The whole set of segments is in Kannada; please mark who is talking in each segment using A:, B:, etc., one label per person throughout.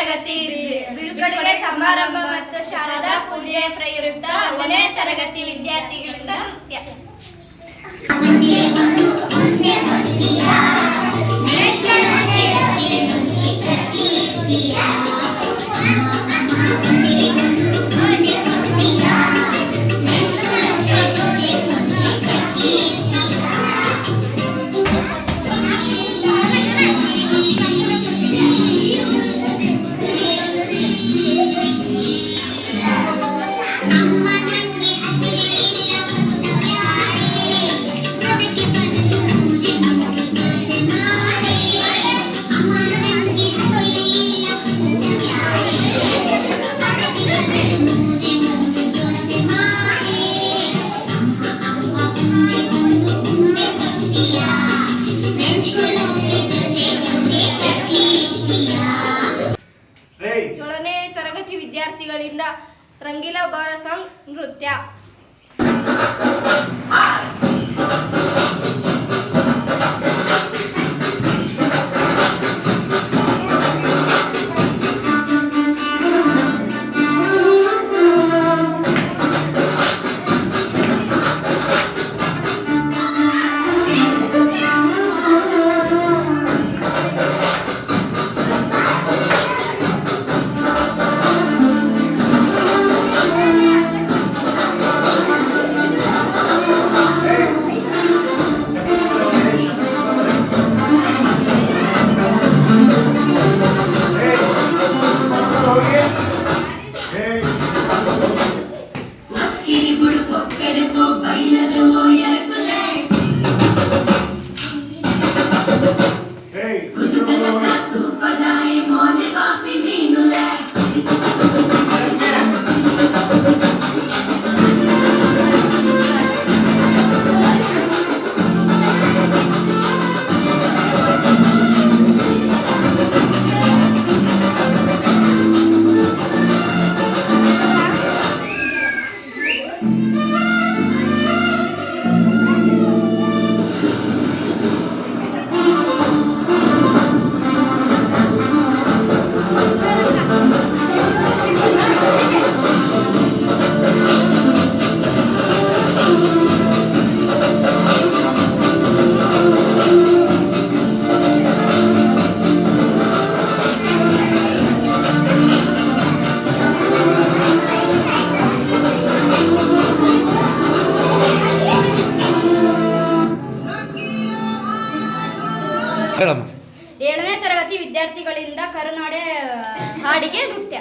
A: ತರಗತಿ ಬೀಳ್ಕೊಡುಗೆ ಸಮಾರಂಭ ಮತ್ತು ಶಾರದಾ ಪೂಜೆಯ ಪ್ರಯುಕ್ತ 1ನೇ ತರಗತಿ ವಿದ್ಯಾರ್ಥಿಗಳಿಂದ ನೃತ್ಯ. ವಿದ್ಯಾರ್ಥಿಗಳಿಂದ ರಂಗೀಲಾ ಬಾರ ಸಾಂಗ್ ನೃತ್ಯ.
B: ಹೇಳಮ್ಮ.
A: 7ನೇ ತರಗತಿ ವಿದ್ಯಾರ್ಥಿಗಳಿಂದ ಕರುನಾಡೆ ಹಾಡಿಗೆ ನೃತ್ಯ.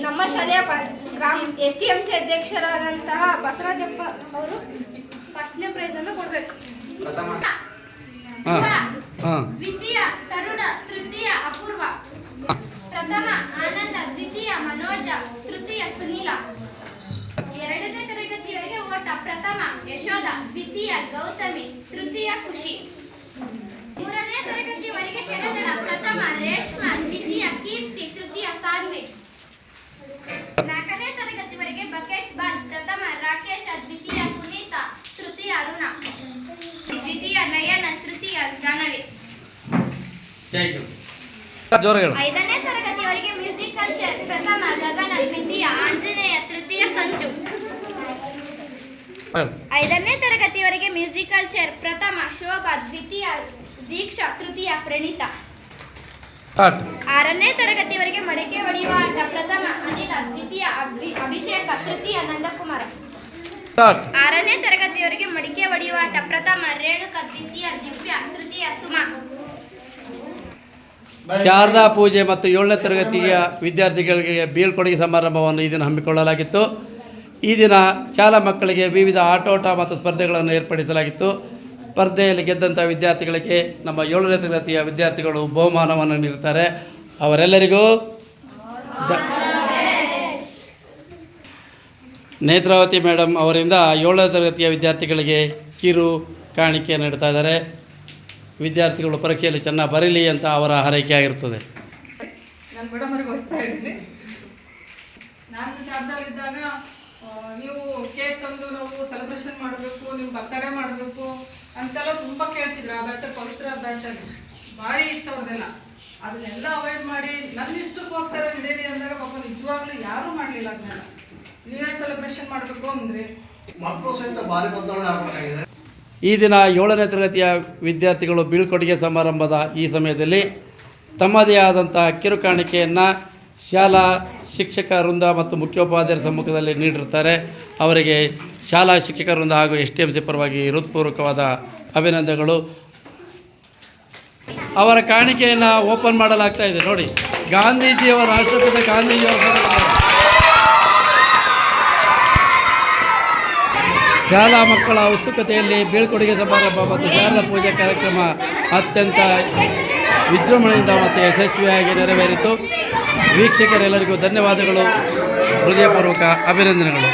A: ನಮ್ಮ ಶಾಲೆಯ STMC ಅಧ್ಯಕ್ಷರಾದಂತಹ ಬಸವರಾಜಪ್ಪ ಅವರು ಫಸ್ಟ್ನೇ ಪ್ರೈಸ್ ಅನ್ನು ಕೊಡಬೇಕು. ದ್ವಿತೀಯ ತರುಣ, ತೃತೀಯ ಅಪೂರ್ವ, ಪ್ರಥಮ ಆನಂದ, ದ್ವಿತೀಯ ಮನೋಜ, ತೃತೀಯ ಸುನೀಲ. 2ನೇ ತರಗತಿಯವರಿಗೆ ಓಟ: ಪ್ರಥಮ ಯಶೋಧ, ದ್ವಿತೀಯ ಗೌತಮಿ, ತೃತೀಯ ಖುಷಿಯ ಖುಷಿ. 3ನೇ ತರಗತಿವರೆಗೆ ಕನ್ನಡ ಪ್ರಥಮ ರೇಷ್ಮಾ, ದ್ವಿತೀಯ ಕೀರ್ತಿ, ತೃತೀಯ ಸಾನ್ವಿ. 4ನೇ ತರಗತಿವರೆಗೆ ಬಕೆಟ್ ಬಾಲ್, ಪ್ರಥಮ ರಾಕೇಶ, ದ್ವಿತೀಯ ಪುನೀತ, ತೃತೀಯ ಅರುಣ, ದ್ವಿತೀಯ ನಯನ, ತೃತೀಯ ಜಾಹ್ನವಿ.
B: ಜೋರಾಗಿ
A: 5ನೇ ತರಗತಿವರೆಗೆ ಮ್ಯೂಸಿಕಲ್ ಚೇರ್, ಪ್ರಥಮ ಗಗನ, ದ್ವಿತೀಯ ಆಂಜನೇಯ, ತೃತೀಯ ಸಂಜು. 5ನೇ ತರಗತಿವರೆಗೆ ಮ್ಯೂಸಿಕಲ್ ಚೇರ್, ಪ್ರಥಮ ಶೋಭಾ, ದ್ವಿತೀಯ ದೀಕ್ಷಾ, ತೃತೀಯ ಪ್ರಣೀತ. 6ನೇ ತರಗತಿವರೆಗೆ ಮಡಿಕೆ ಹೊಡೆಯುವ ಆಟ, ಪ್ರಥಮ ಅನಿಲ, ದ್ವಿತೀಯ ಅಭಿಷೇಕ, ತೃತೀಯ ನಂದಕುಮಾರ. 6ನೇ ತರಗತಿವರೆಗೆ ಮಡಿಕೆ ಹೊಡೆಯುವ ಆಟ, ಪ್ರಥಮ ರೇಣುಕಾ, ದ್ವಿತೀಯ ದಿವ್ಯ, ತೃತೀಯ ಸುಮಾ.
B: ಶಾರದಾ ಪೂಜೆ ಮತ್ತು 7ನೇ ತರಗತಿಯ ವಿದ್ಯಾರ್ಥಿಗಳಿಗೆ ಬೀಳ್ಕೊಡುಗೆ ಸಮಾರಂಭವನ್ನು ಈ ದಿನ ಹಮ್ಮಿಕೊಳ್ಳಲಾಗಿತ್ತು. ಈ ದಿನ ಶಾಲಾ ಮಕ್ಕಳಿಗೆ ವಿವಿಧ ಆಟೋಟ ಮತ್ತು ಸ್ಪರ್ಧೆಗಳನ್ನು ಏರ್ಪಡಿಸಲಾಗಿತ್ತು. ಸ್ಪರ್ಧೆಯಲ್ಲಿ ಗೆದ್ದಂಥ ವಿದ್ಯಾರ್ಥಿಗಳಿಗೆ ನಮ್ಮ 7ನೇ ತರಗತಿಯ ವಿದ್ಯಾರ್ಥಿಗಳು ಬಹುಮಾನವನ್ನು ನೀಡುತ್ತಾರೆ. ಅವರೆಲ್ಲರಿಗೂ ನೇತ್ರಾವತಿ ಮೇಡಮ್ ಅವರಿಂದ 7ನೇ ತರಗತಿಯ ವಿದ್ಯಾರ್ಥಿಗಳಿಗೆ ಕಿರು ಕಾಣಿಕೆ ನೀಡ್ತಾ ಇದ್ದಾರೆ. ವಿದ್ಯಾರ್ಥಿಗಳು ಪರೀಕ್ಷೆಯಲ್ಲಿ ಚೆನ್ನಾಗಿ ಬರೀಲಿ ಅಂತ ಅವರ ಹಾರೈಕೆ ಆಗಿರ್ತದೆ.
C: ನಾನು ಮೇಡಮರಿಗೆ ವಹಿಸ್ತಾ ಇದ್ದೀನಿ. ನಾನು ಜಾಬ್ದಲ್ಲಿದ್ದಾಗ ನೀವು ಕೇಕ್ ತಂದು ನಾವು ಸೆಲೆಬ್ರೇಷನ್ ಮಾಡಬೇಕು, ನೀವು ಬರ್ತಡೇ ಮಾಡಬೇಕು ಅಂತೆಲ್ಲ ತುಂಬ ಕೇಳ್ತಿದ್ರು. ಆ ಬ್ಯಾಚಲ್ಲಿ ಪವಿತ್ರ ಬ್ಯಾಚಲ್ಲಿ ಭಾರಿ ಇತ್ತು ಅವ್ರದ್ದೆಲ್ಲ. ಅದನ್ನೆಲ್ಲ ಅವಾಯ್ಡ್ ಮಾಡಿ ನನ್ನ ಇಷ್ಟಕ್ಕೋಸ್ಕರ ನಡೆಯಿರಿ ಅಂದಾಗ ಪಾಪ ನಿಜವಾಗ್ಲೂ ಯಾರೂ ಮಾಡಲಿಲ್ಲ. ಅದನ್ನೆಲ್ಲ ನ್ಯೂ ಇಯರ್ ಸೆಲೆಬ್ರೇಷನ್ ಮಾಡಬೇಕು ಅಂದರೆ
D: ಮಕ್ಕಳು ಸಹಿತ ಭಾರಿ ಬದಲಾವಣೆ ಆಗಬೇಕಾಗಿದೆ.
B: ಈ ದಿನ 7ನೇ ತರಗತಿಯ ವಿದ್ಯಾರ್ಥಿಗಳು ಬೀಳ್ಕೊಡುಗೆ ಸಮಾರಂಭದ ಈ ಸಮಯದಲ್ಲಿ ತಮ್ಮದೇ ಆದಂಥ ಕಿರುಕಾಣಿಕೆಯನ್ನು ಶಾಲಾ ಶಿಕ್ಷಕ ವೃಂದ ಮತ್ತು ಮುಖ್ಯೋಪಾಧ್ಯಾಯರ ಸಮ್ಮುಖದಲ್ಲಿ ನೀಡಿರ್ತಾರೆ. ಅವರಿಗೆ ಶಾಲಾ ಶಿಕ್ಷಕ ವೃಂದ ಹಾಗೂ STMC ಪರವಾಗಿ ಹೃತ್ಪೂರ್ವಕವಾದ ಅಭಿನಂದನೆಗಳು. ಅವರ ಕಾಣಿಕೆಯನ್ನು ಓಪನ್ ಮಾಡಲಾಗ್ತಾ ಇದೆ. ನೋಡಿ, ಗಾಂಧೀಜಿಯವರ ರಾಷ್ಟ್ರಪಿತ ಗಾಂಧೀಜಿಯವರ ಶಾಲಾ ಮಕ್ಕಳ ಉತ್ಸುಕತೆಯಲ್ಲಿ ಬೀಳ್ಕೊಡುಗೆ ಸಮಾರಂಭ ಮತ್ತು ಶಾರದಾ ಪೂಜೆ ಕಾರ್ಯಕ್ರಮ ಅತ್ಯಂತ ವಿಜೃಂಭಣೆಯಿಂದ ಮತ್ತು ಯಶಸ್ವಿಯಾಗಿ ನೆರವೇರಿತು. ವೀಕ್ಷಕರೆಲ್ಲರಿಗೂ ಧನ್ಯವಾದಗಳು, ಹೃದಯಪೂರ್ವಕ ಅಭಿನಂದನೆಗಳು.